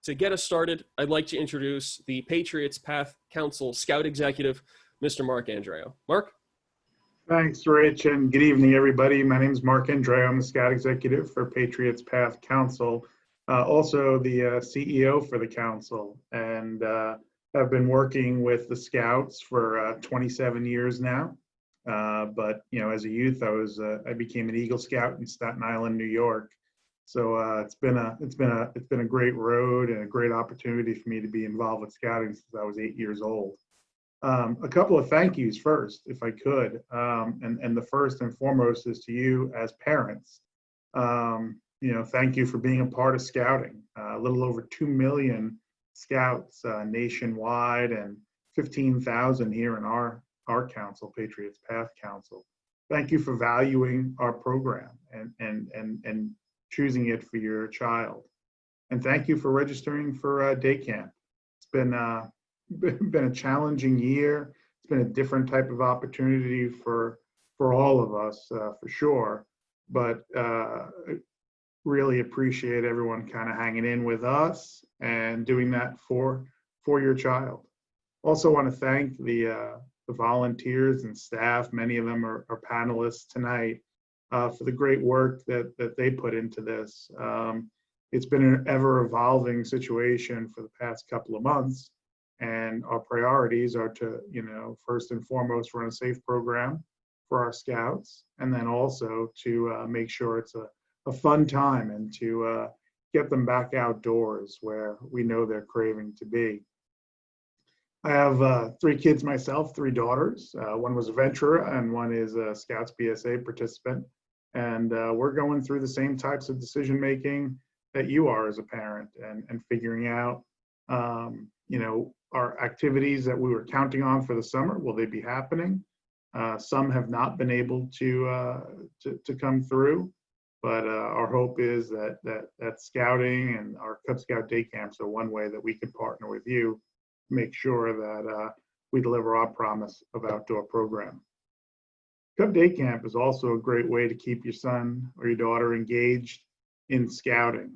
To get us started, I'd like to introduce the Patriots Path Council Scout Executive, Mr. Mark Andreo. Mark? Thanks, Rich, and good evening, everybody. My name is Mark Andreo. I'm the Scout Executive for Patriots Path Council, also the CEO for the Council, and I've been working with the Scouts for 27 years now. But you know, as a youth, I became an Eagle Scout in Staten Island, New York. So it's been a great road and a great opportunity for me to be involved with Scouting since I was 8 years old. A couple of thank yous first, if I could, and the first and foremost is to you as parents. You know, thank you for being a part of Scouting. A little over 2 million Scouts nationwide and 15,000 here in our council, Patriots Path Council. Thank you for valuing our program and choosing it for your child. And thank you for registering for day camp. It's been a challenging year. It's been a different type of opportunity for all of us, for sure. But really appreciate everyone kind of hanging in with us and doing that for your child. Also want to thank the volunteers and staff. Many of them are panelists tonight, for the great work that they put into this. It's been an ever-evolving situation for the past couple of months, and our priorities are to, you know, first and foremost, run a safe program for our Scouts, and then also to make sure it's a fun time and to get them back outdoors where we know they're craving to be. I have 3 kids myself, 3 daughters. One was a venturer and one is a Scouts BSA participant. And we're going through the same types of decision making that you are as a parent, and figuring out, you know, our activities that we were counting on for the summer, will they be happening? Some have not been able to come through, but our hope is that Scouting and our Cub Scout day camps are one way that we can partner with you, make sure that we deliver our promise of outdoor program. Cub Day Camp is also a great way to keep your son or your daughter engaged in Scouting.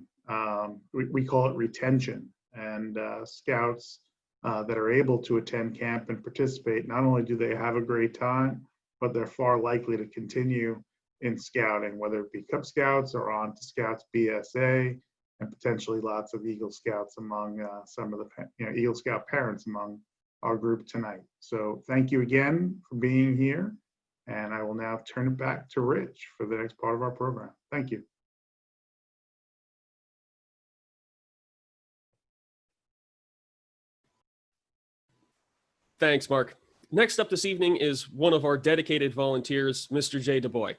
We call it retention, and Scouts that are able to attend camp and participate, not only do they have a great time, but they're far likely to continue in Scouting, whether it be Cub Scouts or on to Scouts BSA, and potentially lots of Eagle Scouts among some of the Eagle Scout parents among our group tonight. So thank you again for being here. And I will now turn it back to Rich for the next part of our program. Thank you. Thanks, Mark. Next up this evening is one of our dedicated volunteers, Mr. Jay DuBois.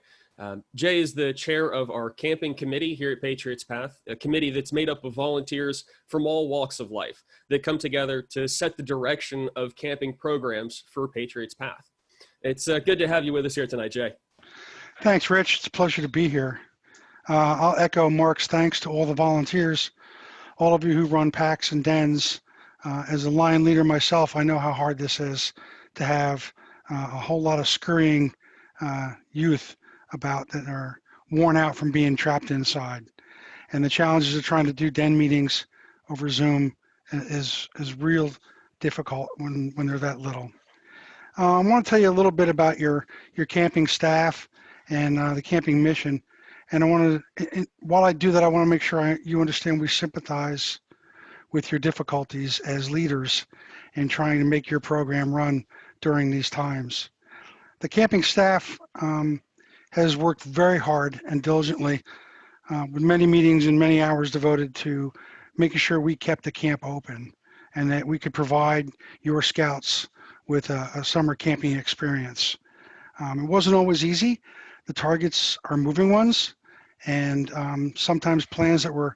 Jay is the chair of our camping committee here at Patriots Path, a committee that's made up of volunteers from all walks of life that come together to set the direction of camping programs for Patriots Path. It's good to have you with us here tonight, Jay. Thanks, Rich. It's a pleasure to be here. I'll echo Mark's thanks to all the volunteers, all of you who run packs and dens. As a line leader myself, I know how hard this is to have a whole lot of scurrying youth about that are worn out from being trapped inside. And the challenges of trying to do den meetings over Zoom is real difficult when they're that little. I want to tell you a little bit about your camping staff and the camping mission. And I want to, while I do that, I want to make sure you understand we sympathize with your difficulties as leaders in trying to make your program run during these times. The camping staff has worked very hard and diligently with many meetings and many hours devoted to making sure we kept the camp open and that we could provide your Scouts with a summer camping experience. It wasn't always easy. The targets are moving ones, and sometimes plans that were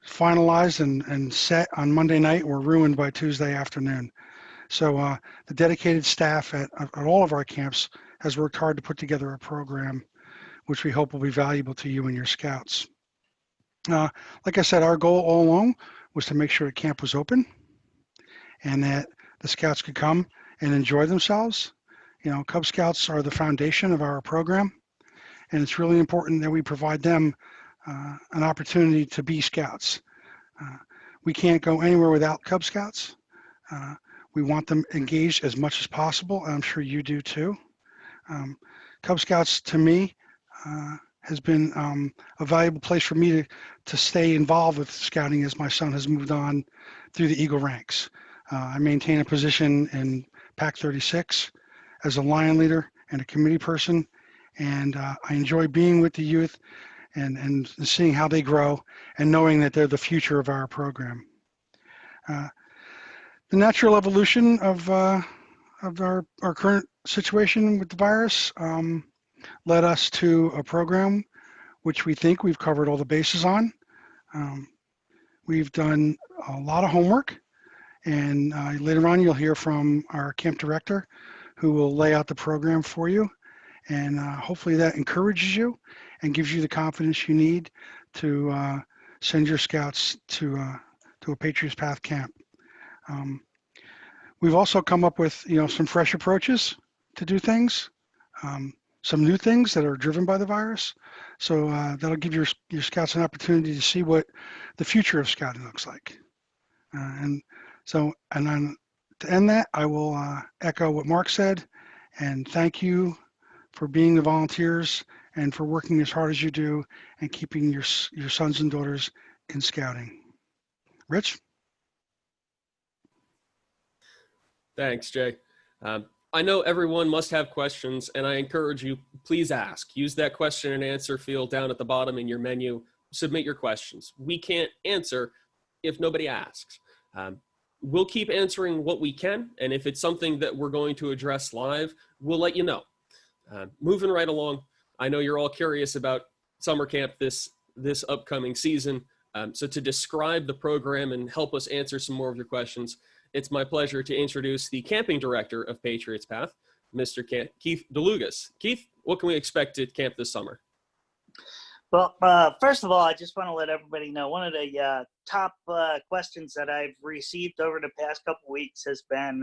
finalized and set on Monday night were ruined by Tuesday afternoon. So the dedicated staff at all of our camps has worked hard to put together a program which we hope will be valuable to you and your Scouts. Like I said, our goal all along was to make sure the camp was open and that the Scouts could come and enjoy themselves. You know, Cub Scouts are the foundation of our program, and it's really important that we provide them an opportunity to be Scouts. We can't go anywhere without Cub Scouts. We want them engaged as much as possible. I'm sure you do too. Cub Scouts to me has been a valuable place for me to stay involved with scouting as my son has moved on through the Eagle ranks. I maintain a position in Pack 36 as a line leader and a committee person, and I enjoy being with the youth and seeing how they grow and knowing that they're the future of our program. The natural evolution of our current situation with the virus led us to a program which we think we've covered all the bases on. We've done a lot of homework, and later on you'll hear from our camp director who will lay out the program for you, and hopefully that encourages you and gives you the confidence you need to send your scouts to a Patriots Path camp. We've also come up with some fresh approaches to do things, some new things that are driven by the virus. So that'll give your scouts an opportunity to see what the future of scouting looks like. And then to end that, I will echo what Mark said, and thank you for being the volunteers and for working as hard as you do and keeping your sons and daughters in scouting. Rich? Thanks, Jay. I know everyone must have questions, and I encourage you, please ask. Use that question and answer field down at the bottom in your menu. Submit your questions. We can't answer if nobody asks. We'll keep answering what we can, and if it's something that we're going to address live, we'll let you know. Moving right along, I know you're all curious about summer camp this upcoming season. So to describe the program and help us answer some more of your questions, it's my pleasure to introduce the camping director of Patriots Path, Mr. Keith DeLugas. Keith, what can we expect at camp this summer? Well, first of all, I just want to let everybody know one of the top questions that I've received over the past couple of weeks has been,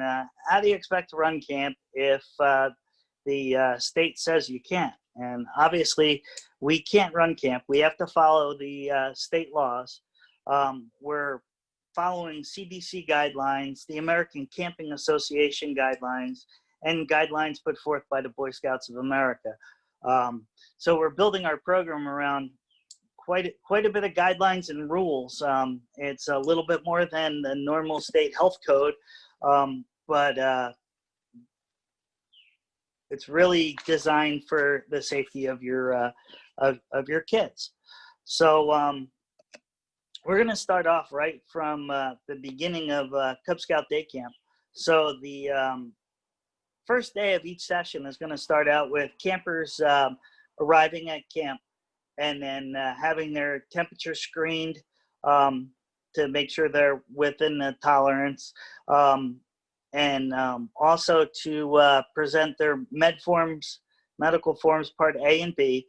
how do you expect to run camp if the state says you can't? And obviously, we can't run camp. We have to follow the state laws. We're following CDC guidelines, the American Camping Association guidelines, and guidelines put forth by the Boy Scouts of America. So we're building our program around quite a bit of guidelines and rules. It's a little bit more than the normal state health code, but it's really designed for the safety of your kids. So we're going to start off right from the beginning of Cub Scout Day Camp. So the first day of each session is going to start out with campers arriving at camp and then having their temperature screened to make sure they're within the tolerance, and also to present their medical forms part A and B.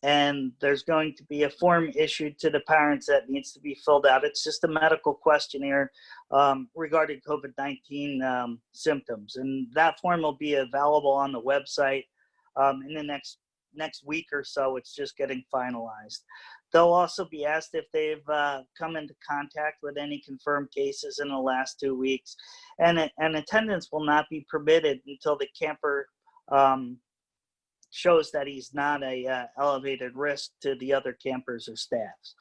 And there's going to be a form issued to the parents that needs to be filled out. It's just a medical questionnaire regarding COVID-19 symptoms. And that form will be available on the website in the next week or so. It's just getting finalized. They'll also be asked if they've come into contact with any confirmed cases in the last 2 weeks. And attendance will not be permitted until the camper shows that he's not a elevated risk to the other campers or staffs.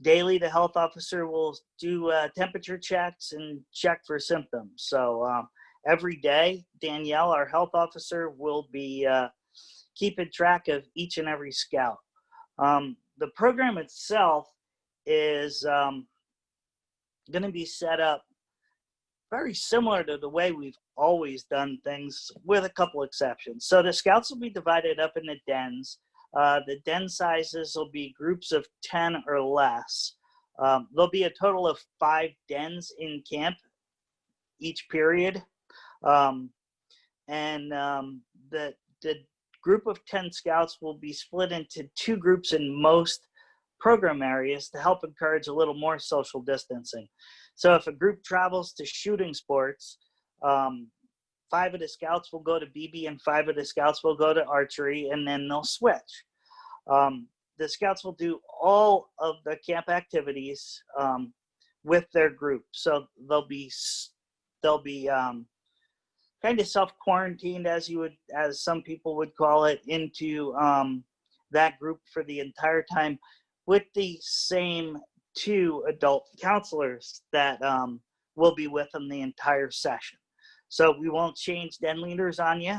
Daily, the health officer will do temperature checks and check for symptoms. So every day, Danielle, our health officer, will be keeping track of each and every scout. The program itself is going to be set up very similar to the way we've always done things, with a couple exceptions. So the scouts will be divided up into dens. The den sizes will be groups of 10 or less. There'll be a total of 5 dens in camp each period. The group of 10 scouts will be split into 2 groups in most program areas to help encourage a little more social distancing. So if a group travels to shooting sports, 5 of the scouts will go to BB and 5 of the scouts will go to archery, and then they'll switch. The scouts will do all of the camp activities with their group. So they'll be kind of self-quarantined, as some people would call it, into that group for the entire time, with the same 2 adult counselors that will be with them the entire session. So we won't change den leaders on you.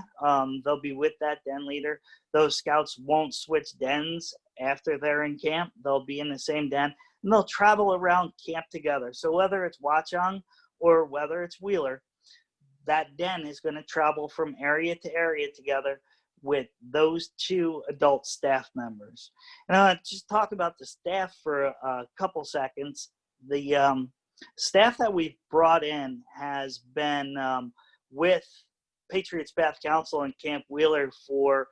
They'll be with that den leader. Those scouts won't switch dens after they're in camp. They'll be in the same den, and they'll travel around camp together. So whether it's Watchung or whether it's Wheeler, that den is going to travel from area to area together with those 2 adult staff members. And I'll just talk about the staff for a couple seconds. The staff that we've brought in has been with Patriots Path Council and Camp Wheeler for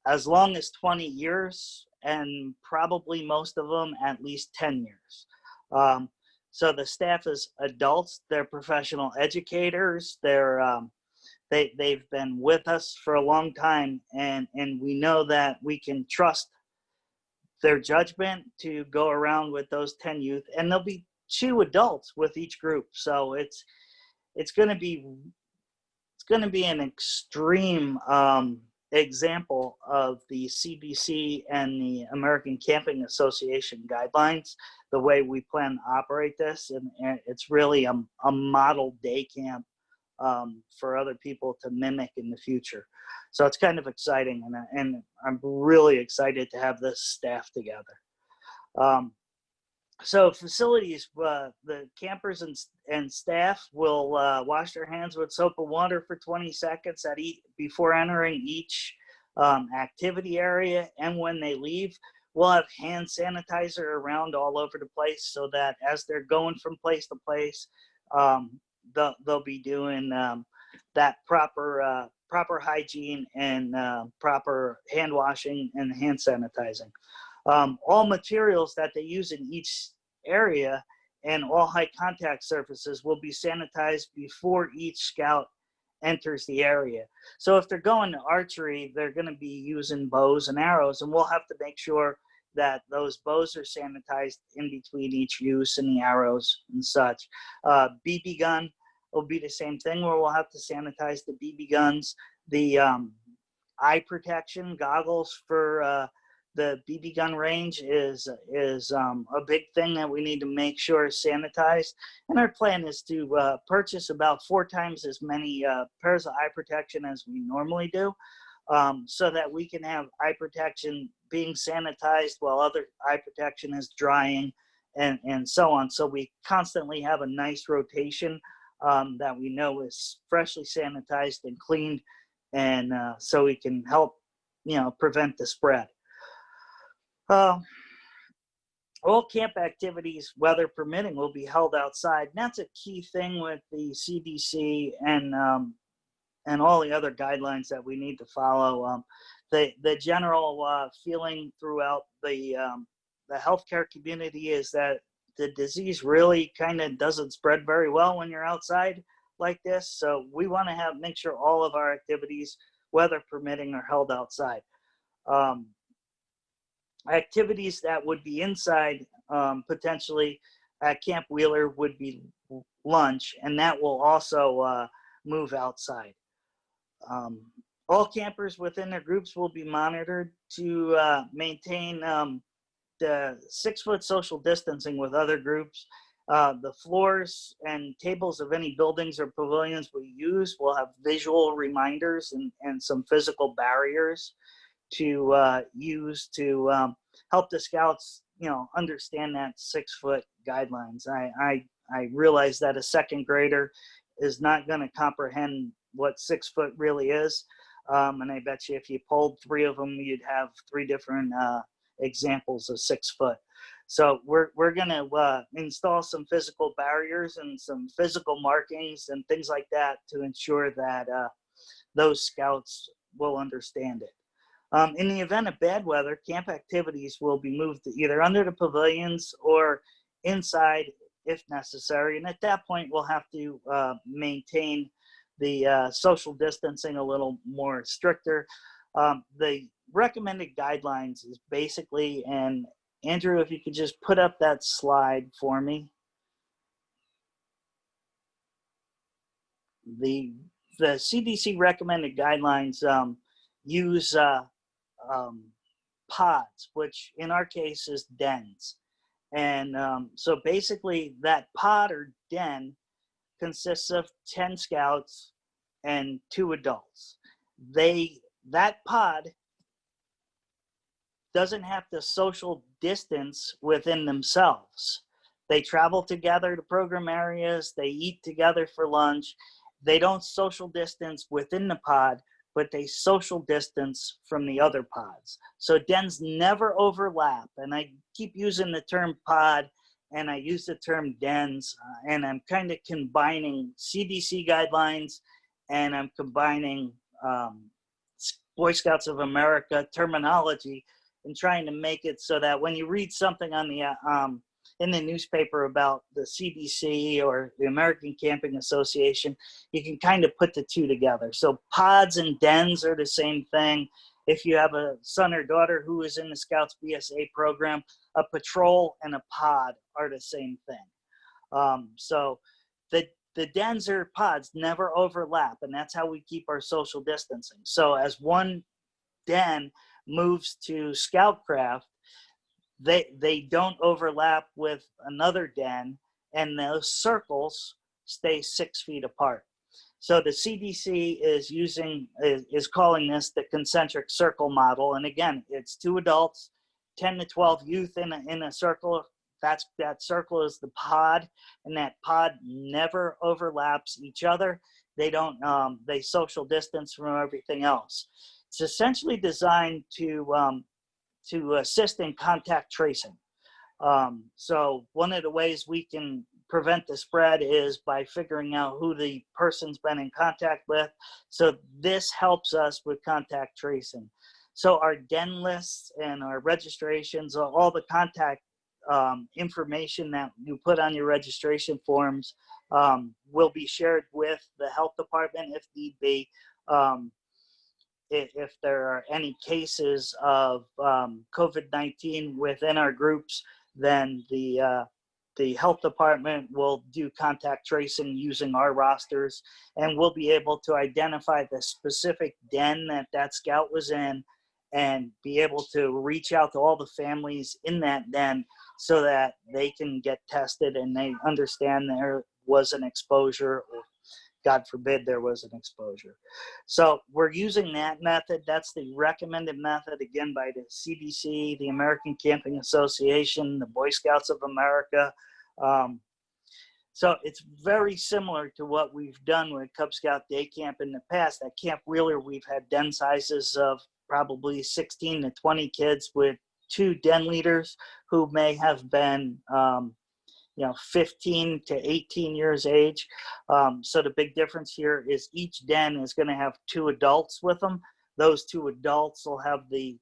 as long as 20 years, and probably most of them at least 10 years. So the staff is adults. They're professional educators. They've been with us for a long time, and we know that we can trust their judgment to go around with those 10 youth, and there'll be 2 adults with each group. So it's going to be an extreme example of the CDC and the American Camping Association guidelines, the way we plan to operate this. And it's really a model day camp for other people to mimic in the future. So it's kind of exciting, and I'm really excited to have this staff together. So facilities, the campers and staff will wash their hands with soap and water for 20 seconds before entering each activity area, and when they leave. We'll have hand sanitizer around all over the place, so that as they're going from place to place, they'll be doing that proper hygiene and proper hand washing and hand sanitizing. All materials that they use in each area and all high contact surfaces will be sanitized before each scout enters the area. So if they're going to archery, they're going to be using bows and arrows, and we'll have to make sure that those bows are sanitized in between each use and the arrows and such. BB gun will be the same thing, where we'll have to sanitize the BB guns. The eye protection goggles for the BB gun range is a big thing that we need to make sure is sanitized. And our plan is to purchase about 4 times as many pairs of eye protection as we normally do, so that we can have eye protection being sanitized while other eye protection is drying, and so on. So we constantly have a nice rotation that we know is freshly sanitized and cleaned, and so we can help, prevent the spread. All camp activities, weather permitting, will be held outside. And that's a key thing with the CDC and all the other guidelines that we need to follow. The general feeling throughout the healthcare community is that the disease really kind of doesn't spread very well when you're outside like this. So we want to make sure all of our activities, weather permitting, are held outside. Activities that would be inside, potentially at Camp Wheeler, would be lunch, and that will also move outside. All campers within their groups will be monitored to maintain the 6-foot social distancing with other groups. The floors and tables of any buildings or pavilions we use will have visual reminders and some physical barriers to use to help the scouts, understand that 6-foot guidelines. I realize that a second grader is not going to comprehend what 6 foot really is, and I bet you if you pulled 3 of them, you'd have 3 different examples of 6 foot. So we're going to install some physical barriers and some physical markings and things like that to ensure that those scouts will understand it. In the event of bad weather, camp activities will be moved to either under the pavilions or inside if necessary. And at that point, we'll have to maintain the social distancing a little more stricter. The recommended guidelines is basically, and Andrew, if you could just put up that slide for me. the CDC recommended guidelines use pods, which in our case is dens. And so basically that pod or den consists of 10 scouts and 2 adults. That pod doesn't have to social distance within themselves. They travel together to program areas, they eat together for lunch. They don't social distance within the pod, but they social distance from the other pods. So dens never overlap. And I keep using the term pod and I use the term dens, and I'm kind of combining CDC guidelines and I'm combining Boy Scouts of America terminology and trying to make it so that when you read something on the in the newspaper about the CDC or the American Camping Association, you can kind of put the two together. So pods and dens are the same thing. If you have a son or daughter who is in the Scouts BSA program, a patrol and a pod are the same thing. So the dens or pods never overlap, and that's how we keep our social distancing. So as one den moves to Scoutcraft, they don't overlap with another den, and those circles stay 6 feet apart. So the CDC is calling this the concentric circle model, and again, it's 2 adults, 10 to 12 youth in a circle. That circle is the pod, and that pod never overlaps each other. They don't they social distance from everything else. It's essentially designed to assist in contact tracing. So one of the ways we can prevent the spread is by figuring out who the person's been in contact with. So this helps us with contact tracing. So our den lists and our registrations, all the contact information that you put on your registration forms will be shared with the health department if need be. If there are any cases of COVID-19 within our groups, then the health department will do contact tracing using our rosters, and we'll be able to identify the specific den that scout was in and be able to reach out to all the families in that den so that they can get tested and they understand there was an exposure, or God forbid there was an exposure. So we're using that method. That's the recommended method, again, by the CDC, the American Camping Association, the Boy Scouts of America. So it's very similar to what we've done with Cub Scout Day Camp in the past. At Camp Wheeler, we've had den sizes of probably 16 to 20 kids with 2 den leaders who may have been 15 to 18 years age. So the big difference here is each den is going to have 2 adults with them. Those 2 adults will have the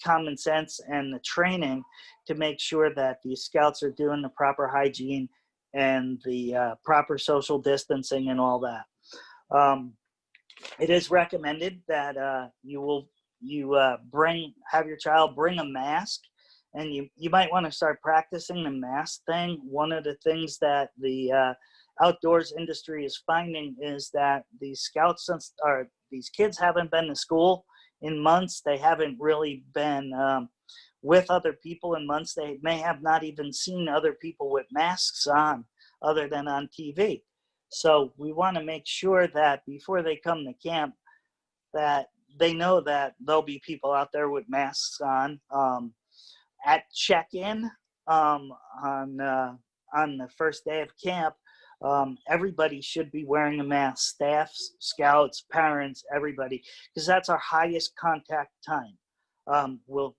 common sense and the training to make sure that the scouts are doing the proper hygiene and the proper social distancing and all that. It is recommended that have your child bring a mask. And you might want to start practicing the mask thing. One of the things that the outdoors industry is finding is that these scouts, these kids haven't been to school in months. They haven't really been with other people in months. They may have not even seen other people with masks on other than on TV. So we want to make sure that before they come to camp that they know that there'll be people out there with masks on. At check-in on the first day of camp, everybody should be wearing a mask. Staff, scouts, parents, everybody, because that's our highest contact time.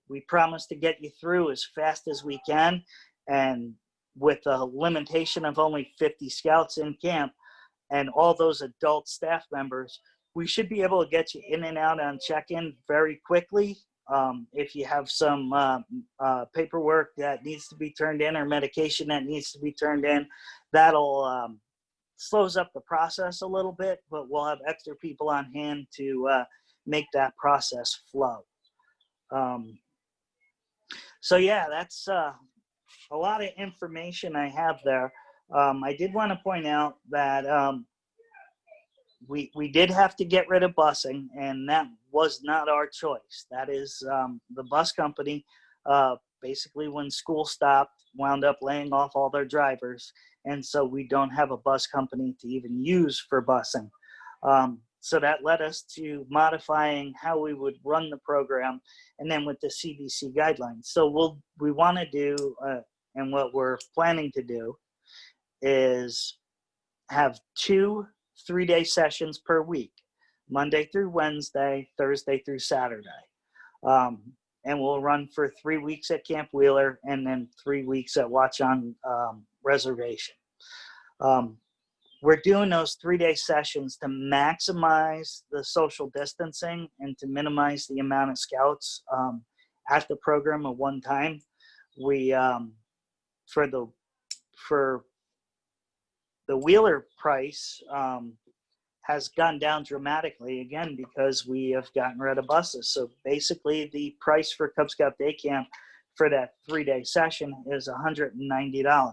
We promise to get you through as fast as we can, and with a limitation of only 50 scouts in camp and all those adult staff members, we should be able to get you in and out on check-in very quickly. If you have some paperwork that needs to be turned in or medication that needs to be turned in, that'll slows up the process a little bit, but we'll have extra people on hand to make that process flow. So yeah, that's a lot of information I have there. I did want to point out that we did have to get rid of busing, and that was not our choice. That is the bus company, basically when school stopped, wound up laying off all their drivers. And so we don't have a bus company to even use for busing. So that led us to modifying how we would run the program, and then with the CDC guidelines. So we want to do, and what we're planning to do is have 2 3-day sessions per week, Monday through Wednesday, Thursday through Saturday. And we'll run for 3 weeks at Camp Wheeler and then 3 weeks at Watch on Reservation. We're doing those 3-day sessions to maximize the social distancing and to minimize the amount of scouts at the program at one time. We, for the Wheeler price, has gone down dramatically, again, because we have gotten rid of buses. So basically the price for Cub Scout Day Camp for that 3-day session is $190.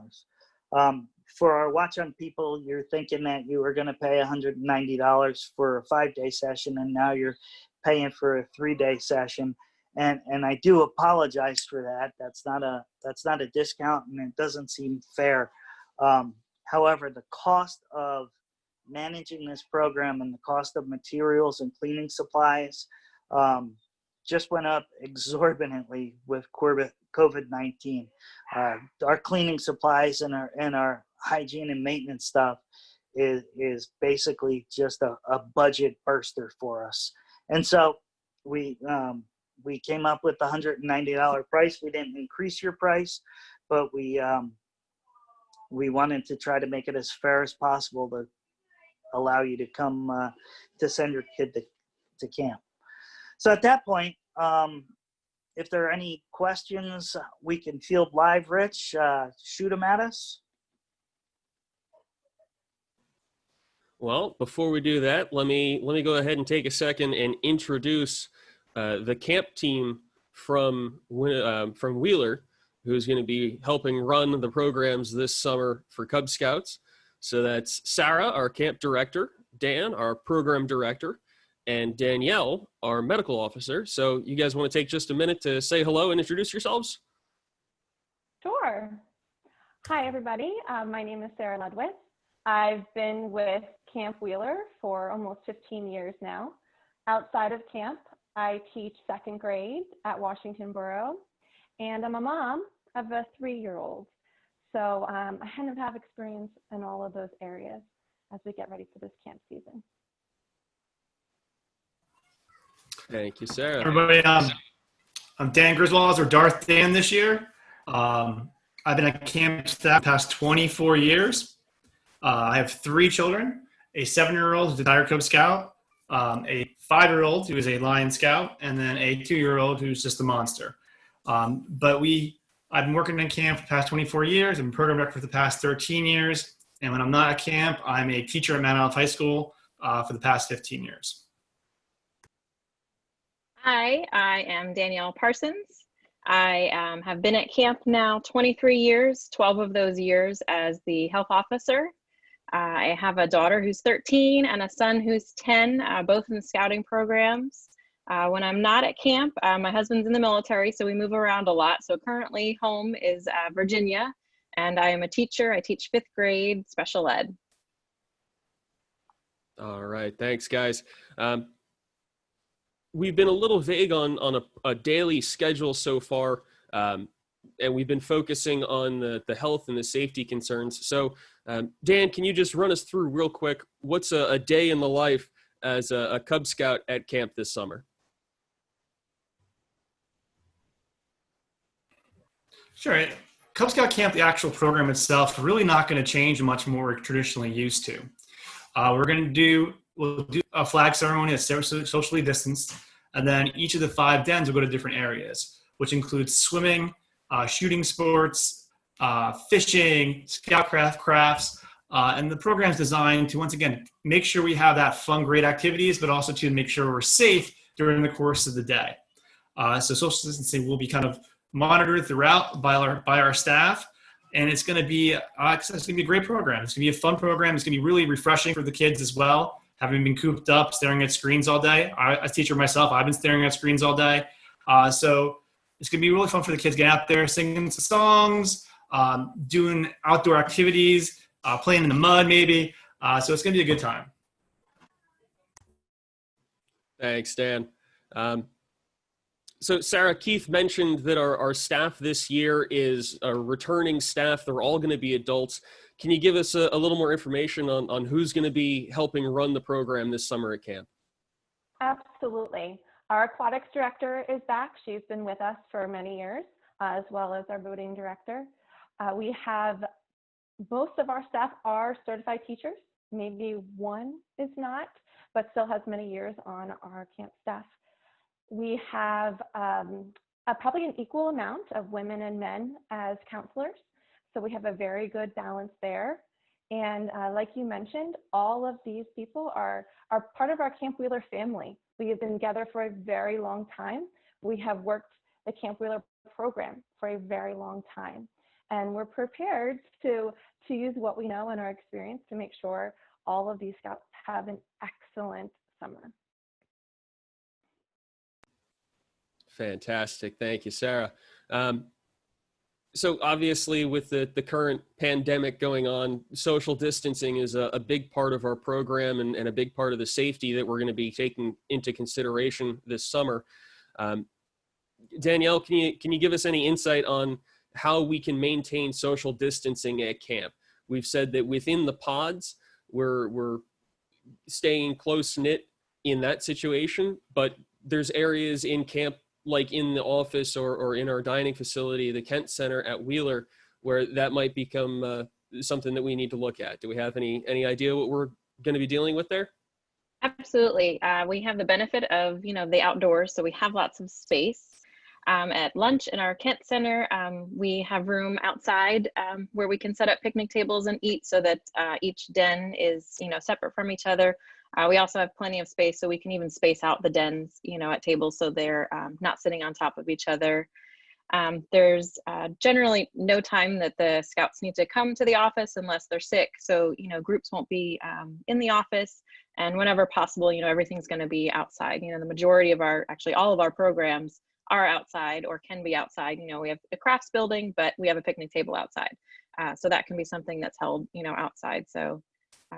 For our Watch on people, you're thinking that you were going to pay $190 for a 5-day session, and now you're paying for a 3-day session. And I do apologize for that. That's not a discount, and it doesn't seem fair. However, the cost of managing this program and the cost of materials and cleaning supplies just went up exorbitantly with COVID-19. Our cleaning supplies and our hygiene and maintenance stuff is basically just a budget burster for us. And so we came up with the $190 price. We didn't increase your price, but we wanted to try to make it as fair as possible to allow you to come to send your kid to camp. So at that point, if there are any questions we can field live, Rich, shoot them at us. Well, before we do that, let me go ahead and take a second and introduce the camp team from Wheeler, who's going to be helping run the programs this summer for Cub Scouts. So that's Sarah, our camp director, Dan, our program director, and Danielle, our medical officer. So you guys want to take just a minute to say hello and introduce yourselves? Sure. Hi, everybody. My name is Sarah Ludwig. I've been with Camp Wheeler for almost 15 years now. Outside of camp, I teach 2nd grade at Washington Borough, and I'm a mom of a 3-year-old. So I kind of have experience in all of those areas as we get ready for this camp season. Thank you, Sarah. Everybody, I'm Dan Griswold, or Darth Dan this year. I've been at camp staff the past 24 years. I have 3 children, a 7-year-old who's a Tiger Cub Scout, a 5-year-old who is a Lion Scout, and then a 2-year-old who's just a monster. I've been working in camp for the past 24 years. I've been program director for the past 13 years. And when I'm not at camp, I'm a teacher at Mount Olive High School for the past 15 years. Hi, I am Danielle Parsons. I have been at camp now 23 years, 12 of those years as the health officer. I have a daughter who's 13 and a son who's 10, both in the scouting programs. When I'm not at camp, my husband's in the military, so we move around a lot. So currently home is Virginia, and I am a teacher. I teach 5th grade special ed. All right, thanks, guys. We've been a little vague on a daily schedule so far, and we've been focusing on the health and the safety concerns. So, Dan, can you just run us through real quick, what's a day in the life as a Cub Scout at camp this summer? Sure. Cub Scout Camp, the actual program itself, really not going to change much more we're traditionally used to. We'll do a flag ceremony that's socially distanced, and then each of the 5 dens will go to different areas, which includes swimming, shooting sports, fishing, scoutcraft crafts, and the program's designed to, once again, make sure we have that fun, great activities, but also to make sure we're safe during the course of the day. So social distancing will be kind of monitored throughout by our staff, and it's going to be a great program. It's going to be a fun program. It's going to be really refreshing for the kids as well, having been cooped up, staring at screens all day. As a teacher myself, I've been staring at screens all day. So it's going to be really fun for the kids to get out there, singing some songs, doing outdoor activities, playing in the mud maybe. So it's going to be a good time. Thanks, Dan. So Sarah, Keith mentioned that our staff this year is a returning staff. They're all going to be adults. Can you give us a little more information on who's going to be helping run the program this summer at camp? Absolutely. Our aquatics director is back. She's been with us for many years, as well as our boating director. We have most of our staff are certified teachers. Maybe one is not, but still has many years on our camp staff. We have probably an equal amount of women and men as counselors. So we have a very good balance there. And like you mentioned, all of these people are part of our Camp Wheeler family. We have been together for a very long time. We have worked the Camp Wheeler program for a very long time. And we're prepared to use what we know and our experience to make sure all of these scouts have an excellent summer. Fantastic. Thank you, Sarah. So obviously with the current pandemic going on, social distancing is a big part of our program and a big part of the safety that we're going to be taking into consideration this summer. Danielle, can you give us any insight on how we can maintain social distancing at camp? We've said that within the pods, we're staying close-knit in that situation, but there's areas in camp like in the office or in our dining facility, the Kent Center at Wheeler, where that might become something that we need to look at. Do we have any idea what we're going to be dealing with there? Absolutely. We have the benefit of, the outdoors, so we have lots of space. At lunch in our Kent Center, we have room outside where we can set up picnic tables and eat so that each den is, separate from each other. We also have plenty of space, so we can even space out the dens, at tables so they're not sitting on top of each other. There's generally no time that the scouts need to come to the office unless they're sick. So, groups won't be in the office, and whenever possible, everything's going to be outside. The majority of actually all of our programs are outside or can be outside. We have a crafts building, but we have a picnic table outside. So that can be something that's held, outside. So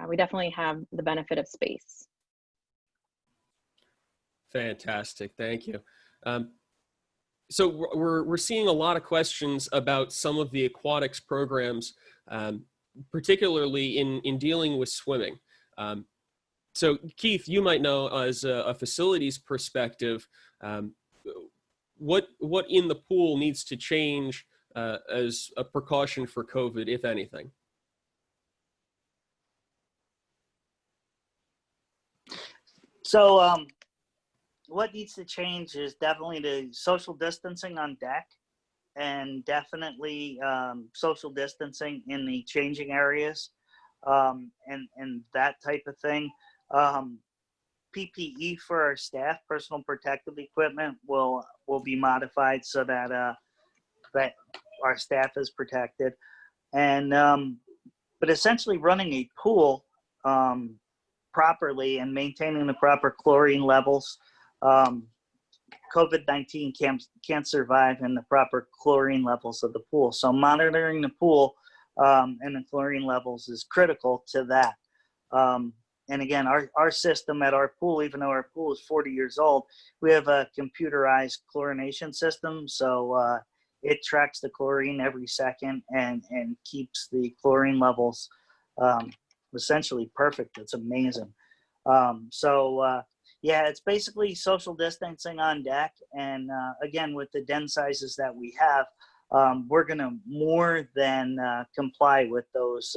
we definitely have the benefit of space. Fantastic, thank you. So we're seeing a lot of questions about some of the aquatics programs, particularly in dealing with swimming. So Keith, you might know as a facilities perspective, what in the pool needs to change as a precaution for COVID, if anything? So what needs to change is definitely the social distancing on deck, and definitely social distancing in the changing areas, and that type of thing. PPE for our staff, personal protective equipment, will be modified so that that our staff is protected, and but essentially running a pool properly and maintaining the proper chlorine levels. COVID-19 can't survive in the proper chlorine levels of the pool. So monitoring the pool and the chlorine levels is critical to that. And again, our system at our pool, even though our pool is 40 years old, we have a computerized chlorination system. So it tracks the chlorine every second and keeps the chlorine levels essentially perfect. It's amazing. Yeah, it's basically social distancing on deck. And again, with the den sizes that we have, we're going to more than comply with those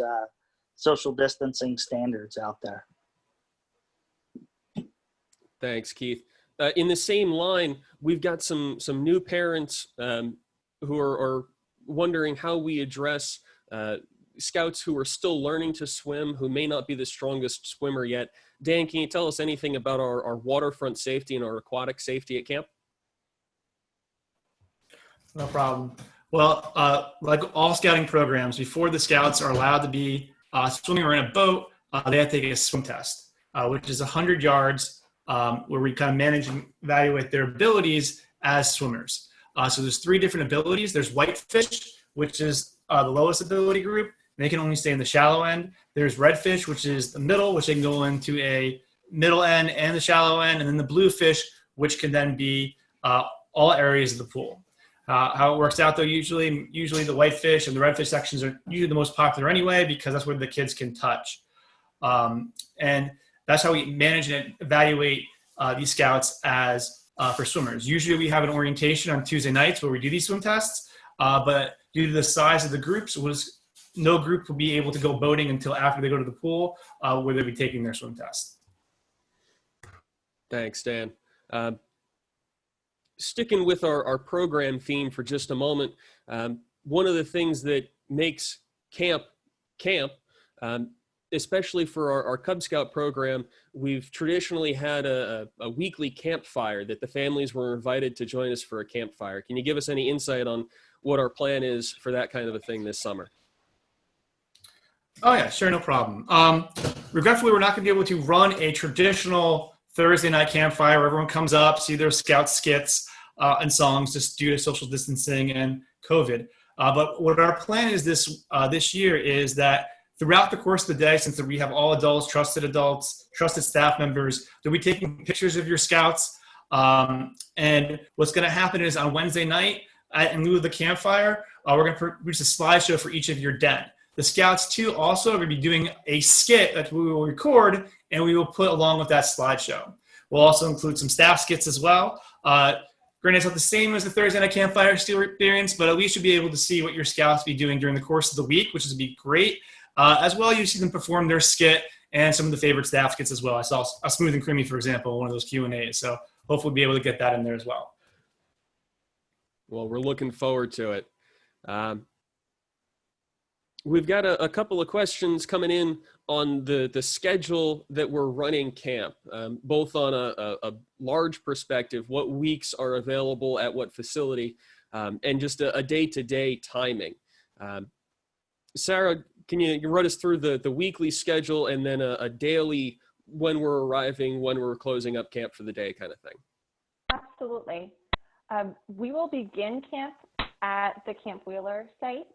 social distancing standards out there. Thanks, Keith. In the same line, we've got some new parents who are wondering how we address scouts who are still learning to swim, who may not be the strongest swimmer yet. Dan, can you tell us anything about our waterfront safety and our aquatic safety at camp? No problem. Well, like all scouting programs, before the scouts are allowed to be swimming or in a boat, they have to take a swim test. which is 100 yards, where we kind of manage and evaluate their abilities as swimmers. So there's 3 different abilities. There's whitefish, which is the lowest ability group, and they can only stay in the shallow end. There's redfish, which is the middle, which they can go into a middle end and the shallow end, and then the bluefish, which can then be all areas of the pool. How it works out though, usually the whitefish and the redfish sections are usually the most popular anyway, because that's where the kids can touch. And that's how we manage and evaluate these scouts as for swimmers. Usually we have an orientation on Tuesday nights where we do these swim tests, but due to the size of the groups, no group will be able to go boating until after they go to the pool, where they'll be taking their swim test. Thanks, Dan. Sticking with our program theme for just a moment, one of the things that makes camp, especially for our Cub Scout program, we've traditionally had a weekly campfire that the families were invited to join us for a campfire. Can you give us any insight on what our plan is for that kind of a thing this summer? Oh yeah, sure, no problem. Regretfully, we're not going to be able to run a traditional Thursday night campfire where everyone comes up, see their scout skits and songs, just due to social distancing and COVID. But what our plan is this year is that throughout the course of the day, since we have all adults, trusted staff members, they'll be taking pictures of your scouts. And what's going to happen is on Wednesday night, in lieu of the campfire, we're going to produce a slideshow for each of your den. The scouts too also are going to be doing a skit that we will record and we will put along with that slideshow. We'll also include some staff skits as well. Granted, it's not the same as the Thursday night campfire experience, but at least you'll be able to see what your scouts be doing during the course of the week, which is be great. As well, you see them perform their skit and some of the favorite staff skits as well. I saw a Smooth and Creamy, for example, one of those Q&As. So hopefully we'll be able to get that in there as well. Well, we're looking forward to it. We've got a couple of questions coming in on the schedule that we're running camp, both on a large perspective, what weeks are available at what facility, and just a day-to-day timing. Sarah, can you run us through the weekly schedule and then a daily when we're arriving, when we're closing up camp for the day kind of thing? Absolutely. We will begin camp at the Camp Wheeler site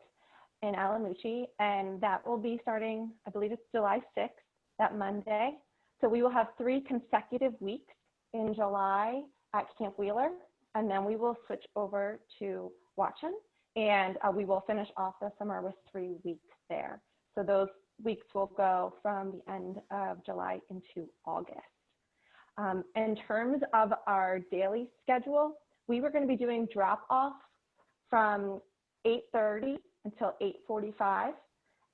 in Alamucci, and that will be starting, I believe it's July 6th, that Monday. So we will have 3 consecutive weeks in July at Camp Wheeler, and then we will switch over to Watchan, and we will finish off the summer with 3 weeks there. So those weeks will go from the end of July into August. In terms of our daily schedule, we were going to be doing drop-off from 8:30 until 8:45,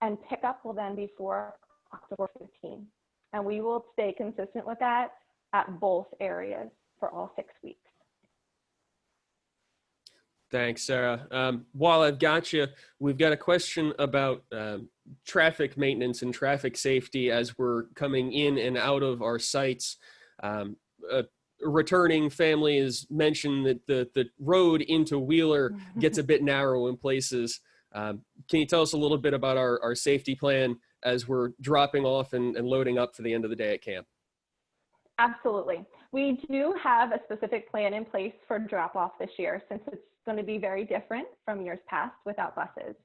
and pickup will then be for October 15. And we will stay consistent with that at both areas for all 6 weeks. Thanks, Sarah. While I've got you, we've got a question about traffic maintenance and traffic safety as we're coming in and out of our sites. A returning family has mentioned that the road into Wheeler gets a bit narrow in places. Can you tell us a little bit about our safety plan as we're dropping off and loading up for the end of the day at camp? Absolutely. We do have a specific plan in place for drop-off this year, since it's going to be very different from years past without buses.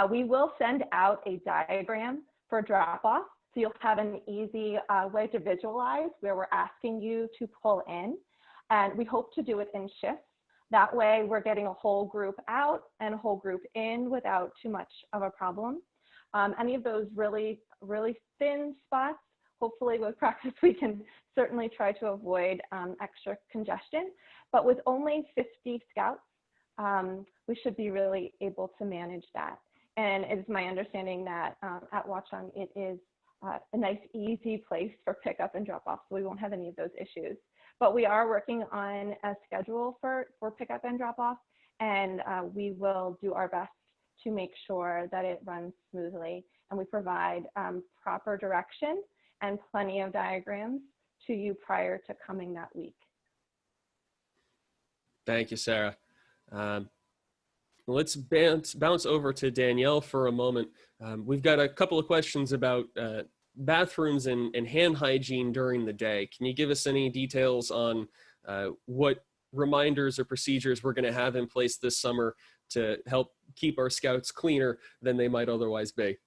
We will send out a diagram for drop-off, so you'll have an easy way to visualize where we're asking you to pull in, and we hope to do it in shifts. That way we're getting a whole group out and a whole group in without too much of a problem. Any of those really, really thin spots, hopefully with practice we can certainly try to avoid extra congestion. But with only 50 scouts, we should be really able to manage that. And it's my understanding that at Watchung it is a nice, easy place for pickup and drop off, so we won't have any of those issues. But we are working on a schedule for pickup and drop off, and we will do our best to make sure that it runs smoothly, and we provide proper direction and plenty of diagrams to you prior to coming that week. Thank you, Sarah. Let's bounce over to Danielle for a moment. We've got a couple of questions about bathrooms and hand hygiene during the day. Can you give us any details on what reminders or procedures we're going to have in place this summer to help keep our scouts cleaner than they might otherwise be?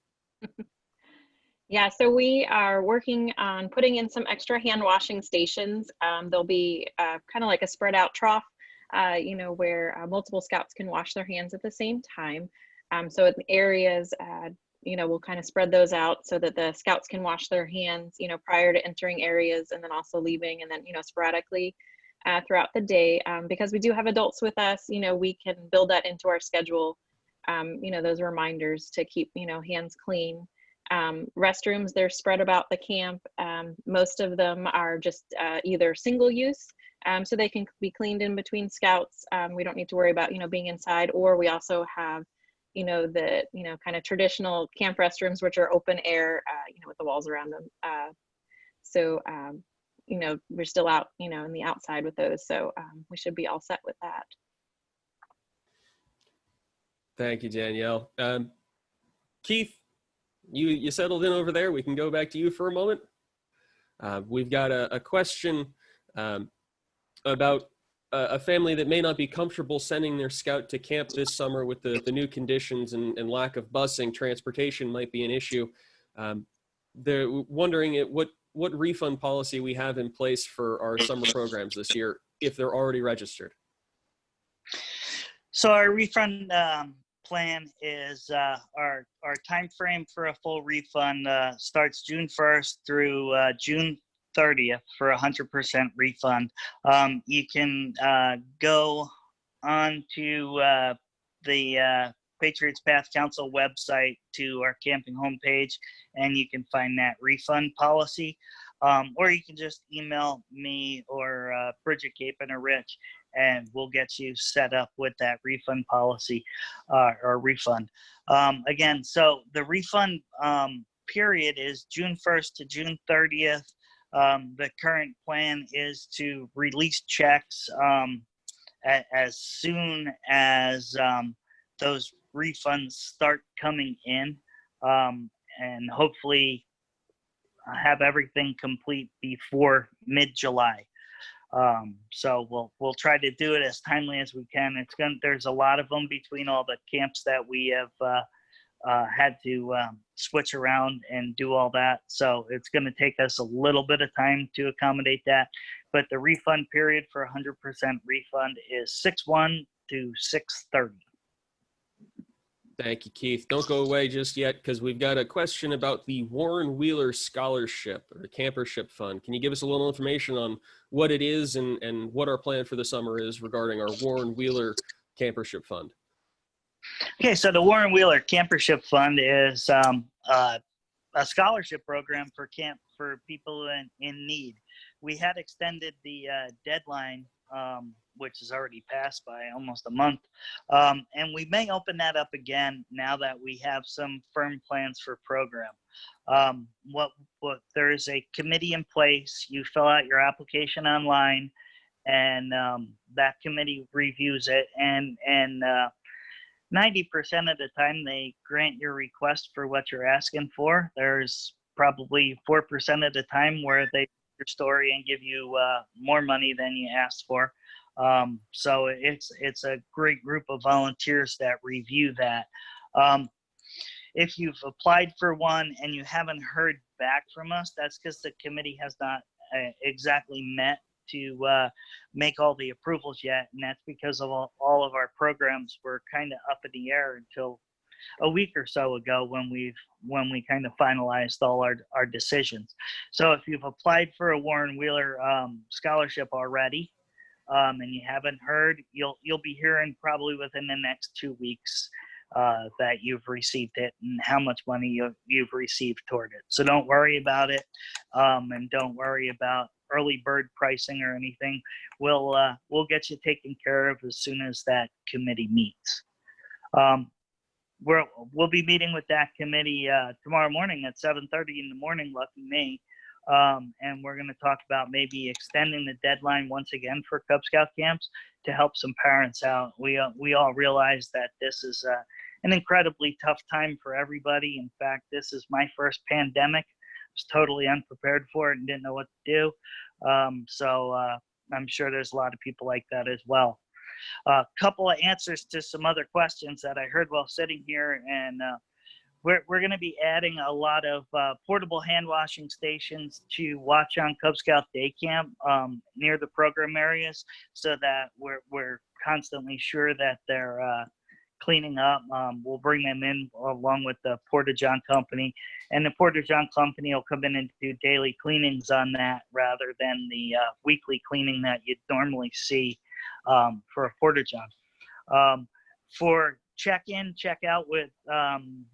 Yeah, so we are working on putting in some extra hand washing stations. There'll be kind of like a spread out trough, where multiple scouts can wash their hands at the same time. So in areas, we'll kind of spread those out so that the scouts can wash their hands, prior to entering areas and then also leaving, and then, sporadically throughout the day. Because we do have adults with us, we can build that into our schedule, those reminders to keep, hands clean. Restrooms, they're spread about the camp. Most of them are just either single use, so they can be cleaned in between scouts. We don't need to worry about, being inside, or we also have, the, kind of traditional camp restrooms, which are open air, with the walls around them. We're still out, in the outside with those. So we should be all set with that. Thank you, Danielle. Keith, you settled in over there. We can go back to you for a moment. We've got a question about a family that may not be comfortable sending their scout to camp this summer with the new conditions and lack of busing. Transportation might be an issue. They're wondering what refund policy we have in place for our summer programs this year, if they're already registered. So our refund plan is our time frame for a full refund starts June 1st through June 30th for 100% refund. You can go on to the Patriots Path Council website to our camping homepage, and you can find that refund policy. Or you can just email me or Bridget Capon or Rich, and we'll get you set up with that refund policy or refund. Again, so the refund period is June 1st to June 30th. The current plan is to release checks as soon as those refunds start coming in, and hopefully have everything complete before mid-July. So we'll try to do it as timely as we can. There's a lot of them between all the camps that we have had to switch around and do all that. So it's going to take us a little bit of time to accommodate that. But the refund period for 100% refund is 6/1 to 6/30. Thank you, Keith. Don't go away just yet, because we've got a question about the Warren Wheeler Scholarship or Campership Fund. Can you give us a little information on what it is and what our plan for the summer is regarding our Warren Wheeler Campership Fund? Okay, so the Warren Wheeler Campership Fund is a scholarship program for people in need. We had extended the deadline, which is already passed by almost a month, and we may open that up again now that we have some firm plans for program. There is a committee in place. You fill out your application online, and that committee reviews it, and 90% of the time they grant your request for what you're asking for. There's probably 4% of the time where they your story and give you more money than you asked for. So it's a great group of volunteers that review that. If you've applied for one and you haven't heard back from us, that's because the committee has not exactly met to make all the approvals yet, and that's because of all of our programs were kind of up in the air until a week or so ago when we kind of finalized all our decisions. So if you've applied for a Warren Wheeler scholarship already, and you haven't heard, you'll be hearing probably within the next 2 weeks that you've received it and how much money you've received toward it. So don't worry about it, and don't worry about early bird pricing or anything. We'll get you taken care of as soon as that committee meets. We'll be meeting with that committee tomorrow morning at 7:30 in the morning, lucky me. And we're going to talk about maybe extending the deadline once again for Cub Scout camps to help some parents out. We all realize that this is an incredibly tough time for everybody. In fact, this is my first pandemic. was totally unprepared for it and didn't know what to do. So I'm sure there's a lot of people like that as well. A couple of answers to some other questions that I heard while sitting here, and we're going to be adding a lot of portable hand washing stations to Watch on Cub Scout Day Camp near the program areas, so that we're constantly sure that they're cleaning up. We'll bring them in along with the Porta-John Company, and the Porta-John Company will come in and do daily cleanings on that rather than the weekly cleaning that you'd normally see for a Porta-John. For check-in, check-out with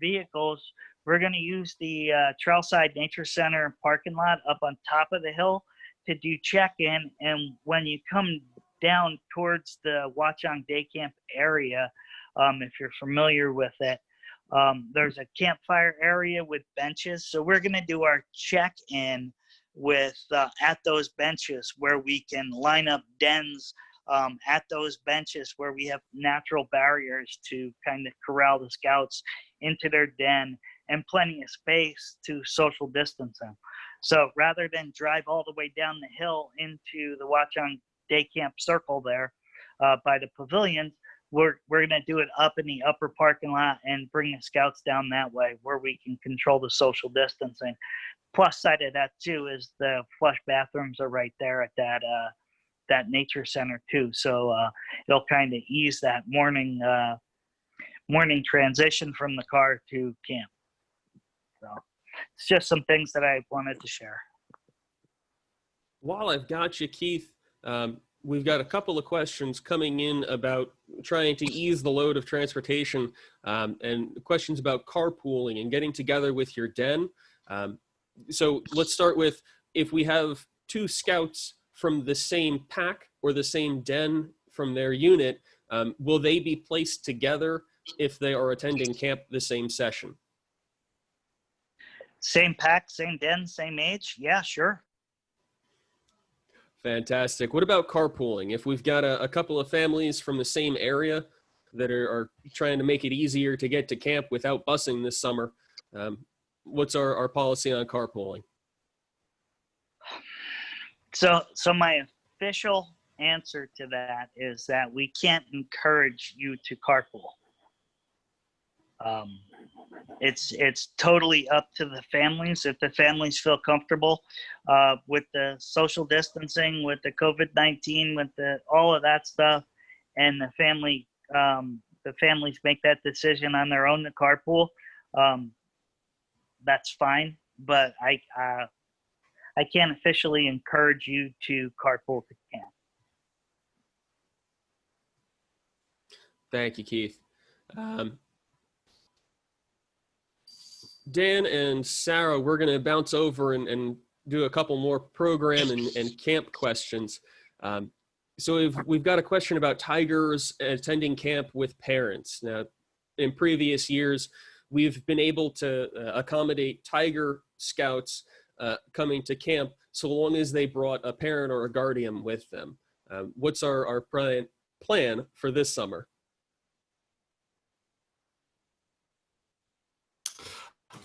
vehicles, we're going to use the Trailside Nature Center parking lot up on top of the hill to do check-in, and when you come down towards the Watch on Day Camp area, if you're familiar with it, there's a campfire area with benches. So we're going to do our check-in with at those benches where we can line up dens at those benches where we have natural barriers to kind of corral the scouts into their den and plenty of space to social distance them. So rather than drive all the way down the hill into the Watch on Day Camp circle there by the pavilions, we're going to do it up in the upper parking lot and bring the scouts down that way where we can control the social distancing. Plus side of that too is the flush bathrooms are right there at that nature center too. So it'll kind of ease that morning transition from the car to camp. So it's just some things that I wanted to share. While I've got you, Keith, we've got a couple of questions coming in about trying to ease the load of transportation, and questions about carpooling and getting together with your den. So let's start with, if we have two scouts from the same pack or the same den from their unit, will they be placed together if they are attending camp the same session? Same pack, same den, same age? Yeah, sure. Fantastic. What about carpooling? If we've got a couple of families from the same area that are trying to make it easier to get to camp without busing this summer, what's our policy on carpooling? So my official answer to that is that we can't encourage you to carpool. It's totally up to the families. If the families feel comfortable with the social distancing, with the COVID-19, with all of that stuff, and the families make that decision on their own to carpool, that's fine. But I can't officially encourage you to carpool to camp. Thank you, Keith. Dan and Sarah, we're going to bounce over and do a couple more program and camp questions. So we've got a question about tigers attending camp with parents. Now, in previous years, we've been able to accommodate tiger scouts coming to camp so long as they brought a parent or a guardian with them. What's our plan for this summer?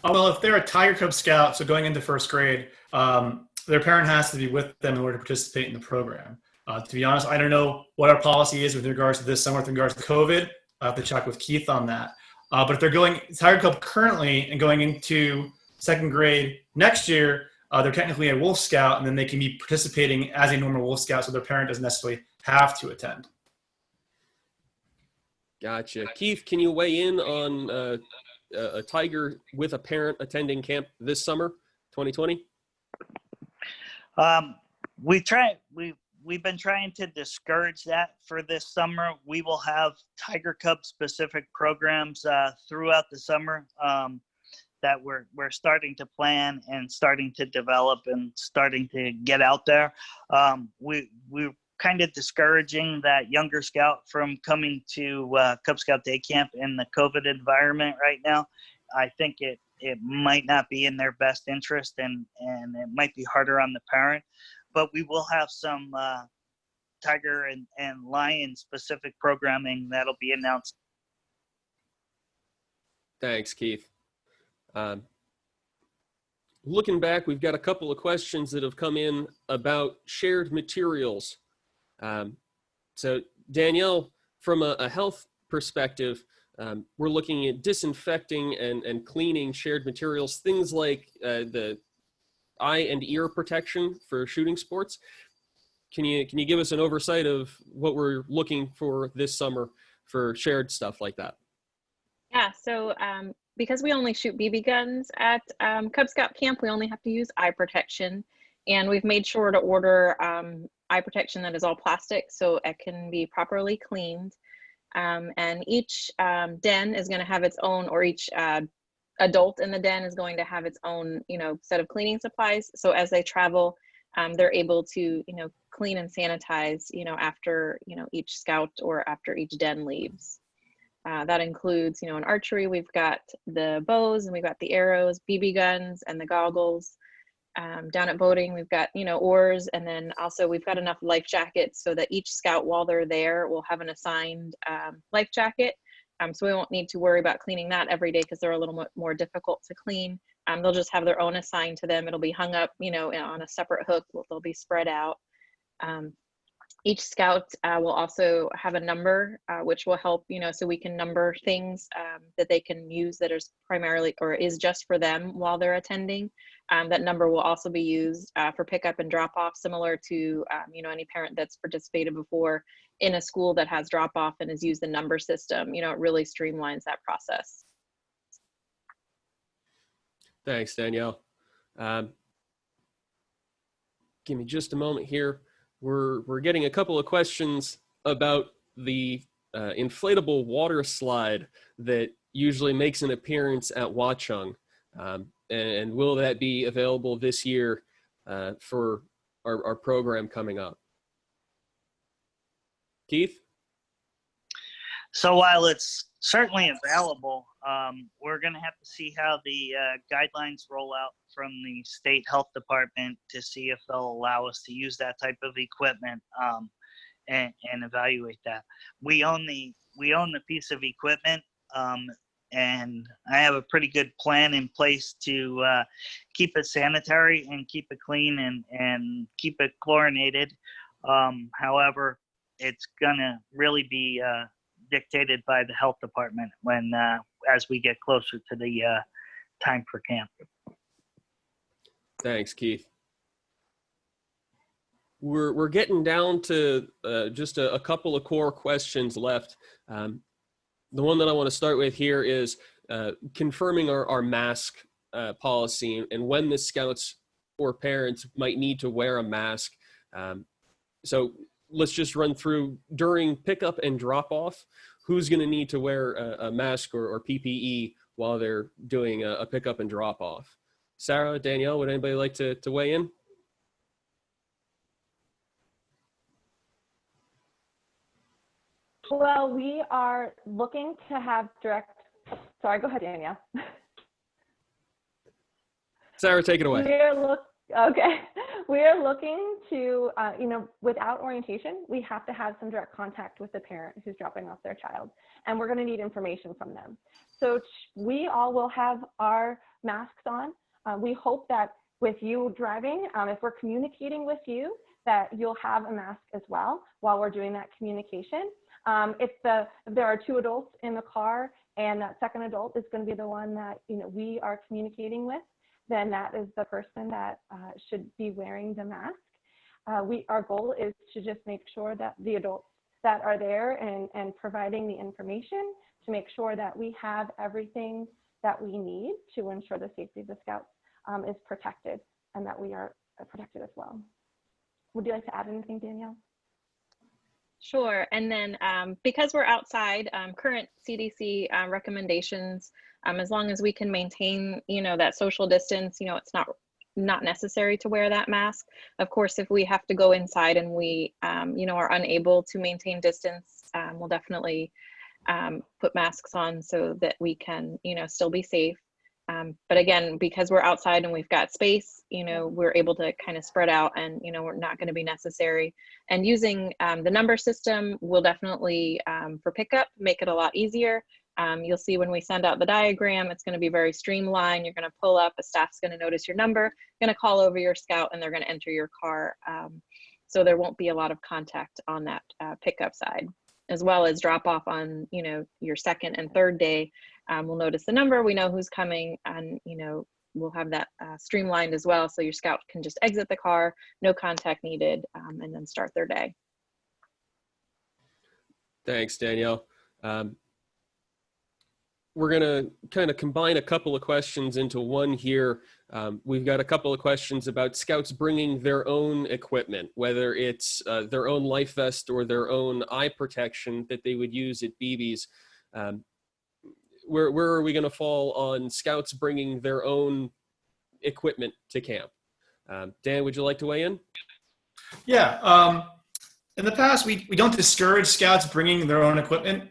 Well, if they're a Tiger Cub Scout, so going into first grade, their parent has to be with them in order to participate in the program. To be honest, I don't know what our policy is with regards to this summer, with regards to COVID. I have to check with Keith on that. But if they're going Tiger Cub currently and going into second grade next year, they're technically a Wolf Scout, and then they can be participating as a normal Wolf Scout, so their parent doesn't necessarily have to attend. Gotcha. Keith, can you weigh in on a tiger with a parent attending camp this summer, 2020? We've been trying to discourage that for this summer. We will have Tiger Cub specific programs throughout the summer that we're starting to plan and starting to develop and starting to get out there. We're kind of discouraging that younger scout from coming to Cub Scout Day Camp in the COVID environment right now. I think it might not be in their best interest, and it might be harder on the parent, but we will have some tiger and lion specific programming that'll be announced. Thanks, Keith. looking back, we've got a couple of questions that have come in about shared materials. So Danielle, from a health perspective, we're looking at disinfecting and cleaning shared materials, things like the eye and ear protection for shooting sports. Can you give us an oversight of what we're looking for this summer for shared stuff like that? Yeah, so because we only shoot BB guns at Cub Scout camp, we only have to use eye protection. And we've made sure to order eye protection that is all plastic so it can be properly cleaned. And each den is going to have its own, or each adult in the den is going to have its own, set of cleaning supplies. So as they travel, they're able to, clean and sanitize, after, each scout or after each den leaves. That includes, in archery, we've got the bows and we've got the arrows, BB guns and the goggles. Down at boating, we've got, oars, and then also we've got enough life jackets so that each scout, while they're there, will have an assigned life jacket. So we won't need to worry about cleaning that every day because they're a little more difficult to clean. They'll just have their own assigned to them. It'll be hung up, on a separate hook. They'll be spread out. Each scout will also have a number, which will help, so we can number things that they can use that is primarily or is just for them while they're attending. That number will also be used for pickup and drop off, similar to, any parent that's participated before in a school that has drop off and has used the number system. It really streamlines that process. Thanks, Danielle. Give me just a moment here. We're getting a couple of questions about the inflatable water slide that usually makes an appearance at Watchung. And will that be available this year for our program coming up? Keith? So while it's certainly available, we're going to have to see how the guidelines roll out from the state health department to see if they'll allow us to use that type of equipment and evaluate that. We own the piece of equipment, and I have a pretty good plan in place to keep it sanitary and keep it clean and keep it chlorinated. However, it's gonna really be dictated by the health department when as we get closer to the time for camp. Thanks, Keith. We're getting down to just a couple of core questions left. The one that I want to start with here is confirming our mask policy and when the scouts or parents might need to wear a mask. So let's just run through during pickup and drop off, who's going to need to wear a mask or PPE while they're doing a pickup and drop off. Sarah, Danielle, would anybody like to weigh in? Well, we are looking to have direct, sorry, go ahead, Danielle. Sarah, take it away. We are looking to, without orientation, we have to have some direct contact with the parent who's dropping off their child, and we're going to need information from them. So we all will have our masks on. We hope that with you driving, if we're communicating with you, that you'll have a mask as well while we're doing that communication. If there are two adults in the car and that second adult is going to be the one that we are communicating with, then that is the person that should be wearing the mask. Our goal is to just make sure that the adults that are there and providing the information to make sure that we have everything that we need to ensure the safety of the scouts is protected and that we are protected as well. Would you like to add anything, Danielle? Sure. And then because we're outside, current CDC recommendations, as long as we can maintain, that social distance, it's not necessary to wear that mask. Of course, if we have to go inside and we, are unable to maintain distance, we'll definitely put masks on so that we can, still be safe. But again, because we're outside and we've got space, we're able to kind of spread out and, we're not going to be necessary. And using the number system will definitely, for pickup, make it a lot easier. You'll see when we send out the diagram, it's going to be very streamlined. You're going to pull up, a staff's going to notice your number, going to call over your scout, and they're going to enter your car. So there won't be a lot of contact on that pickup side, as well as drop off on, your second and third day. We'll notice the number, we know who's coming, and, we'll have that streamlined as well. So your scout can just exit the car, no contact needed, and then start their day. Thanks, Danielle. We're going to kind of combine a couple of questions into one here. We've got a couple of questions about scouts bringing their own equipment, whether it's their own life vest or their own eye protection that they would use at BBs. Where are we going to fall on scouts bringing their own equipment to camp? Dan, would you like to weigh in? Yeah. In the past, we don't discourage scouts bringing their own equipment,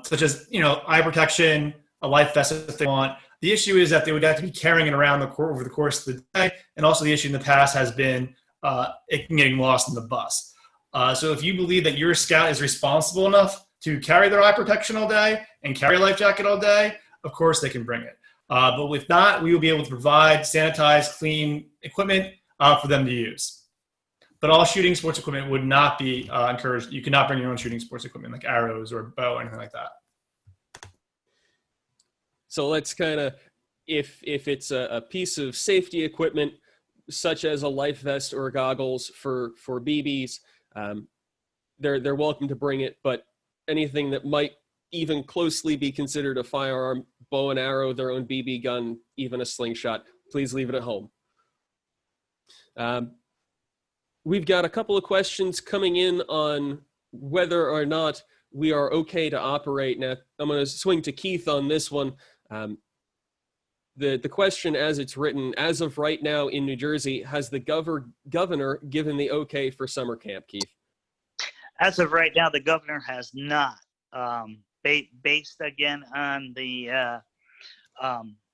such as, eye protection, a life vest if they want. The issue is that they would have to be carrying it around over the course of the day. And also the issue in the past has been it getting lost in the bus. So if you believe that your scout is responsible enough to carry their eye protection all day and carry a life jacket all day, of course they can bring it. But if not, we will be able to provide sanitized, clean equipment for them to use. But all shooting sports equipment would not be encouraged. You cannot bring your own shooting sports equipment like arrows or a bow or anything like that. So let's kind of, if it's a piece of safety equipment, such as a life vest or goggles for BBs, they're welcome to bring it, but anything that might even closely be considered a firearm, bow and arrow, their own BB gun, even a slingshot, please leave it at home. We've got a couple of questions coming in on whether or not we are okay to operate. Now, I'm going to swing to Keith on this one. The question as it's written, as of right now in New Jersey, has the governor given the okay for summer camp, Keith? As of right now, the governor has not. Based again on the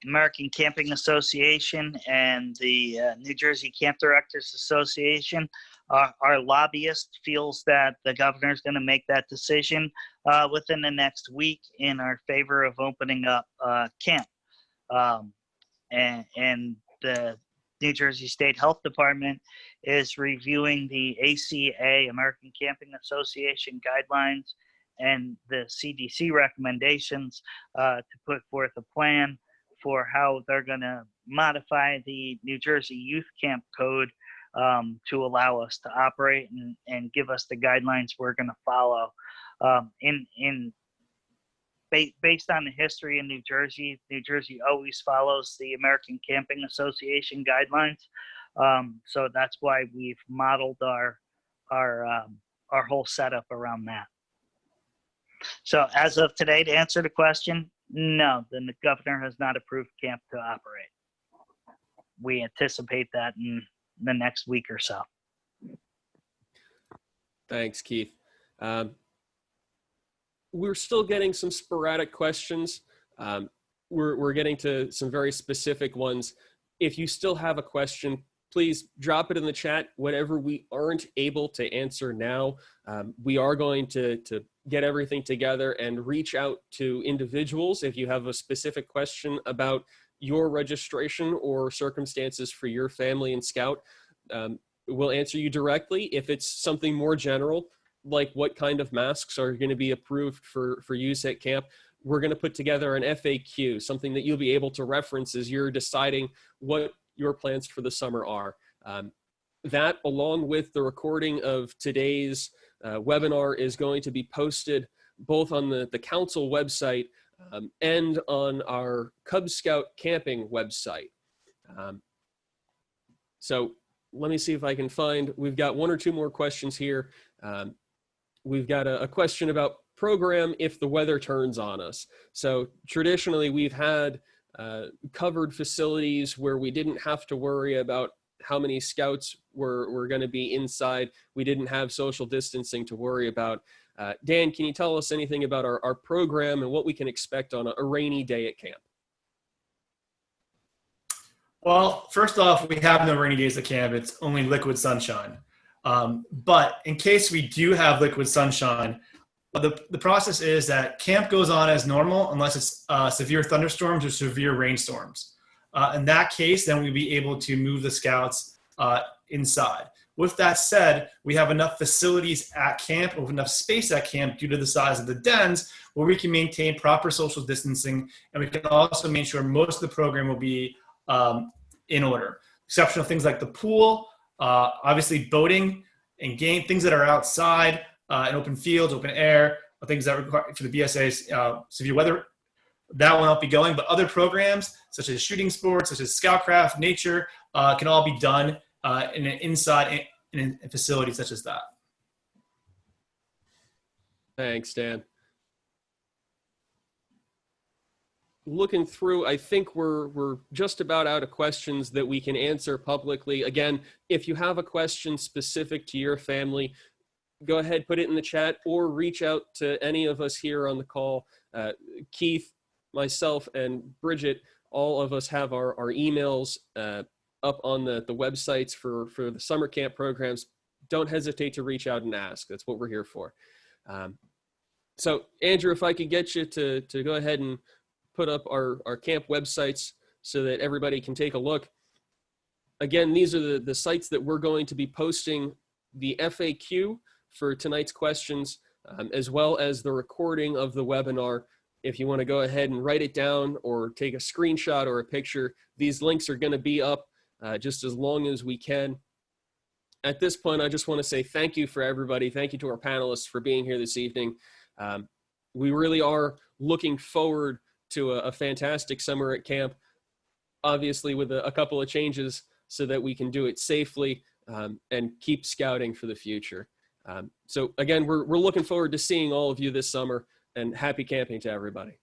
American Camping Association and the New Jersey Camp Directors Association, our lobbyist feels that the governor is going to make that decision within the next week in our favor of opening up camp. And the New Jersey State Health Department is reviewing the ACA, American Camping Association guidelines, and the CDC recommendations to put forth a plan for how they're going to modify the New Jersey Youth Camp Code to allow us to operate and give us the guidelines we're going to follow. Based on the history in New Jersey always follows the American Camping Association guidelines. So that's why we've modeled our whole setup around that. So as of today, to answer the question, no, the governor has not approved camp to operate. We anticipate that in the next week or so. Thanks, Keith. We're still getting some sporadic questions. We're getting to some very specific ones. If you still have a question, please drop it in the chat. Whatever we aren't able to answer now, we are going to get everything together and reach out to individuals. If you have a specific question about your registration or circumstances for your family and scout, we'll answer you directly. If it's something more general, like what kind of masks are going to be approved for use at camp, we're going to put together an FAQ, something that you'll be able to reference as you're deciding what your plans for the summer are. That, along with the recording of today's webinar, is going to be posted both on the council website and on our Cub Scout camping website. So let me see if I can find, we've got one or two more questions here. We've got a question about program if the weather turns on us. So traditionally we've had covered facilities where we didn't have to worry about how many scouts were going to be inside. We didn't have social distancing to worry about. Dan, can you tell us anything about our program and what we can expect on a rainy day at camp? Well, first off, we have no rainy days at camp. It's only liquid sunshine. But in case we do have liquid sunshine, The process is that camp goes on as normal unless it's severe thunderstorms or severe rainstorms. In that case, then we'd be able to move the scouts inside. With that said, we have enough facilities at camp, or enough space at camp due to the size of the dens, where we can maintain proper social distancing, and we can also make sure most of the program will be in order. Exception of things like the pool, obviously boating and game, things that are outside in open fields, open air, things that require for the BSA's severe weather, that will not be going. But other programs such as shooting sports, such as scoutcraft, nature, can all be done inside in facilities such as that. Thanks, Dan. Looking through, I think we're just about out of questions that we can answer publicly. Again, if you have a question specific to your family, go ahead, put it in the chat, or reach out to any of us here on the call. Keith, myself, and Bridget, all of us have our emails up on the websites for the summer camp programs. Don't hesitate to reach out and ask. That's what we're here for. So Andrew, if I could get you to go ahead and put up our camp websites so that everybody can take a look. Again, these are the sites that we're going to be posting the FAQ for tonight's questions, as well as the recording of the webinar. If you want to go ahead and write it down or take a screenshot or a picture, these links are going to be up just as long as we can. At this point, I just want to say thank you for everybody. Thank you to our panelists for being here this evening. We really are looking forward to a fantastic summer at camp, obviously with a couple of changes so that we can do it safely and keep scouting for the future. So again, we're looking forward to seeing all of you this summer, and happy camping to everybody.